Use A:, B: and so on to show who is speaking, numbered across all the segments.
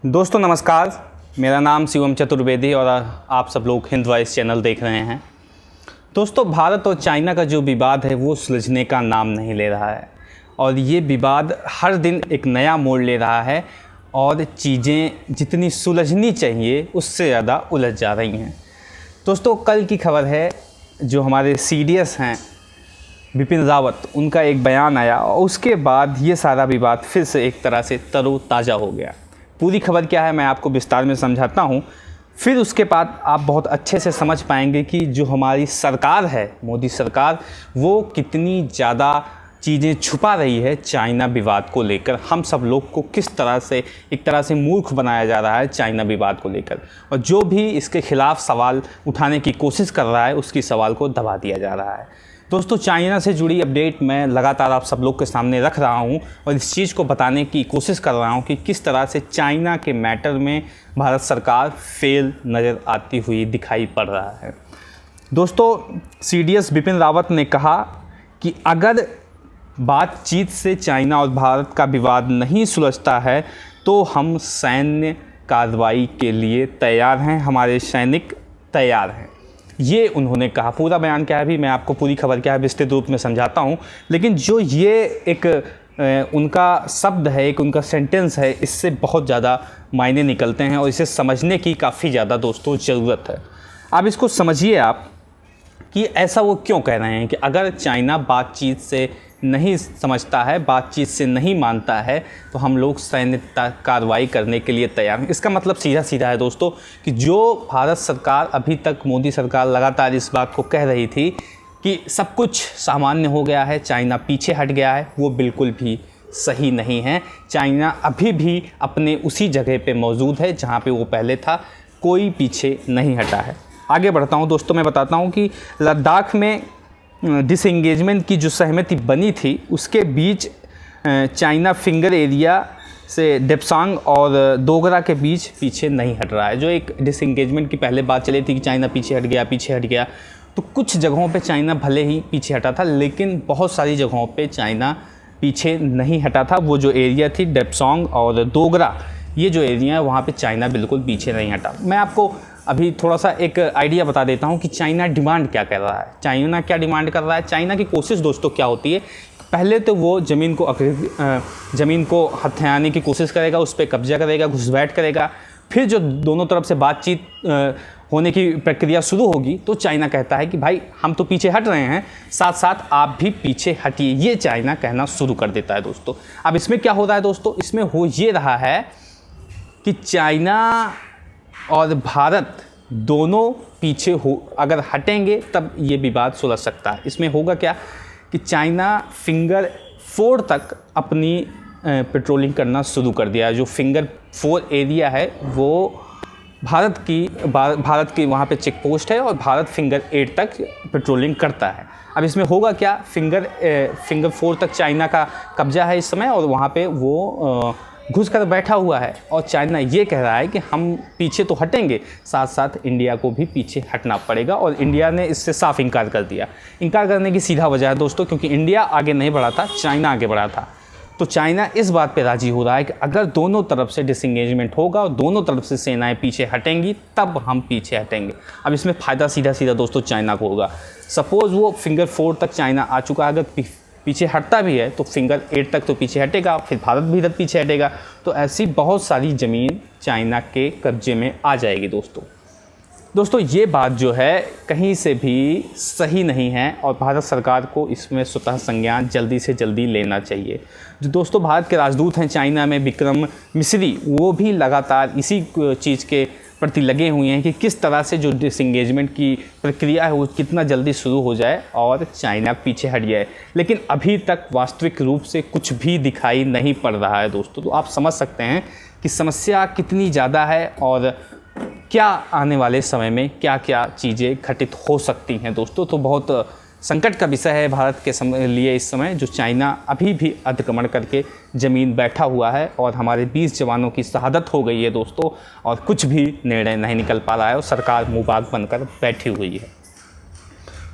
A: दोस्तों नमस्कार, मेरा नाम शिवम चतुर्वेदी और आप सब लोग हिंद वॉइस चैनल देख रहे हैं। दोस्तों, भारत और चाइना का जो विवाद है वो सुलझने का नाम नहीं ले रहा है और ये विवाद हर दिन एक नया मोड़ ले रहा है और चीज़ें जितनी सुलझनी चाहिए उससे ज़्यादा उलझ जा रही हैं। दोस्तों, कल की खबर है, जो हमारे CDS हैं बिपिन रावत, उनका एक बयान आया और उसके बाद ये सारा विवाद फिर से एक तरह से तरोताज़ा हो गया। पूरी खबर क्या है मैं आपको विस्तार में समझाता हूँ, फिर उसके बाद आप बहुत अच्छे से समझ पाएंगे कि जो हमारी सरकार है, मोदी सरकार, वो कितनी ज़्यादा चीज़ें छुपा रही है चाइना विवाद को लेकर। हम सब लोग को किस तरह से एक तरह से मूर्ख बनाया जा रहा है चाइना विवाद को लेकर, और जो भी इसके खिलाफ सवाल उठाने की कोशिश कर रहा है उसकी सवाल को दबा दिया जा रहा है। दोस्तों, चाइना से जुड़ी अपडेट मैं लगातार आप सब लोग के सामने रख रहा हूं और इस चीज़ को बताने की कोशिश कर रहा हूं कि किस तरह से चाइना के मैटर में भारत सरकार फेल नज़र आती हुई दिखाई पड़ रहा है। दोस्तों, CDS बिपिन रावत ने कहा कि अगर बातचीत से चाइना और भारत का विवाद नहीं सुलझता है तो हम सैन्य कार्रवाई के लिए तैयार हैं, हमारे सैनिक तैयार हैं। ये उन्होंने कहा। पूरा बयान क्या है भी मैं आपको पूरी खबर क्या है विस्तृत रूप में समझाता हूँ, लेकिन जो ये एक उनका शब्द है, एक उनका सेंटेंस है, इससे बहुत ज़्यादा मायने निकलते हैं और इसे समझने की काफ़ी ज़्यादा दोस्तों ज़रूरत है। अब इसको समझिए आप कि ऐसा वो क्यों कह रहे हैं कि अगर चाइना बातचीत से नहीं समझता है, बातचीत से नहीं मानता है तो हम लोग सैन्य कार्रवाई करने के लिए तैयार हैं। इसका मतलब सीधा सीधा है दोस्तों कि जो भारत सरकार अभी तक, मोदी सरकार लगातार इस बात को कह रही थी कि सब कुछ सामान्य हो गया है, चाइना पीछे हट गया है, वो बिल्कुल भी सही नहीं है। चाइना अभी भी अपने उसी जगह पे मौजूद है जहाँ पे वो पहले था, कोई पीछे नहीं हटा है। आगे बढ़ता हूँ दोस्तों, मैं बताता हूँ कि लद्दाख में डिसएंगेजमेंट की जो सहमति बनी थी उसके बीच चाइना फिंगर एरिया से डेप्सांग और डोगरा के बीच पीछे नहीं हट रहा है। जो एक डिसएंगेजमेंट की पहले बात चली थी कि चाइना पीछे हट गया, तो कुछ जगहों पे चाइना भले ही पीछे हटा था, लेकिन बहुत सारी जगहों पे चाइना पीछे नहीं हटा था। वो जो एरिया थी डेप्सांग और डोगरा, ये जो एरिया है वहाँ पे चाइना बिल्कुल पीछे नहीं हटा। मैं आपको अभी थोड़ा सा एक आइडिया बता देता हूँ कि चाइना डिमांड क्या कर रहा है। चाइना क्या डिमांड कर रहा है? चाइना की कोशिश दोस्तों क्या होती है, पहले तो वो ज़मीन को हथियाने की कोशिश करेगा, उस पर कब्जा करेगा, घुसपैठ करेगा। फिर जो दोनों तरफ से बातचीत होने की प्रक्रिया शुरू होगी तो चाइना कहता है कि भाई हम तो पीछे हट रहे हैं, साथ साथ आप भी पीछे हटिए। ये चाइना कहना शुरू कर देता है दोस्तों। अब इसमें क्या हो रहा है दोस्तों, इसमें हो ये रहा है कि चाइना और भारत दोनों पीछे हो, अगर हटेंगे तब ये विवाद सुलझ सकता है। इसमें होगा क्या कि चाइना फिंगर 4 तक अपनी पेट्रोलिंग करना शुरू कर दिया है। जो फिंगर 4 एरिया है वो भारत की वहाँ पे चेक पोस्ट है और भारत फिंगर 8 तक पेट्रोलिंग करता है। अब इसमें होगा क्या, फिंगर 4 तक चाइना का कब्जा है इस समय और वहाँ पे वो घुस कर बैठा हुआ है और चाइना ये कह रहा है कि हम पीछे तो हटेंगे, साथ साथ इंडिया को भी पीछे हटना पड़ेगा। और इंडिया ने इससे साफ इनकार कर दिया। इनकार करने की सीधा वजह है दोस्तों, क्योंकि इंडिया आगे नहीं बढ़ा था, चाइना आगे बढ़ा था। तो चाइना इस बात पे राजी हो रहा है कि अगर दोनों तरफ से डिसएंगेजमेंट होगा और दोनों तरफ से सेनाएं पीछे हटेंगी तब हम पीछे हटेंगे। अब इसमें फ़ायदा सीधा सीधा दोस्तों चाइना को होगा। सपोज़ वो फिंगर 4 तक चाइना आ चुका, अगर पीछे हटता भी है तो फिंगर 8 तक तो पीछे हटेगा, फिर भारत भी इधर पीछे हटेगा, तो ऐसी बहुत सारी ज़मीन चाइना के कब्जे में आ जाएगी दोस्तों। ये बात जो है कहीं से भी सही नहीं है और भारत सरकार को इसमें स्वतः संज्ञान जल्दी से जल्दी लेना चाहिए। जो दोस्तों भारत के राजदूत हैं चाइना में, विक्रम मिस्री, वो भी लगातार इसी चीज़ के प्रति लगे हुए हैं कि किस तरह से जो डिसएंगेजमेंट की प्रक्रिया है वो कितना जल्दी शुरू हो जाए और चाइना पीछे हट जाए। लेकिन अभी तक वास्तविक रूप से कुछ भी दिखाई नहीं पड़ रहा है दोस्तों। तो आप समझ सकते हैं कि समस्या कितनी ज़्यादा है और क्या आने वाले समय में क्या क्या चीज़ें घटित हो सकती हैं दोस्तों। तो बहुत संकट का विषय है भारत के लिए इस समय, जो चाइना अभी भी अतिक्रमण करके ज़मीन बैठा हुआ है और हमारे 20 जवानों की शहादत हो गई है दोस्तों, और कुछ भी निर्णय नहीं निकल पा रहा है और सरकार मुँह बाग बनकर बैठी हुई है।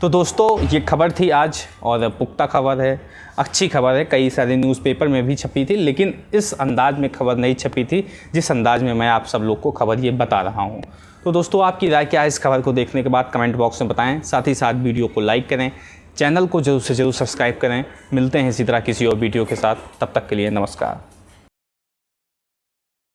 A: तो दोस्तों ये खबर थी आज, और पुख्ता खबर है, अच्छी खबर है। कई सारे न्यूज़पेपर में भी छपी थी, लेकिन इस अंदाज में खबर नहीं छपी थी जिस अंदाज में मैं आप सब लोग को खबर ये बता रहा हूँ। तो दोस्तों आपकी राय क्या है इस खबर को देखने के बाद, कमेंट बॉक्स में बताएं। साथ ही साथ वीडियो को लाइक करें, चैनल को जरूर से जरूर सब्सक्राइब करें। मिलते हैं इसी तरह किसी और वीडियो के साथ, तब तक के लिए नमस्कार।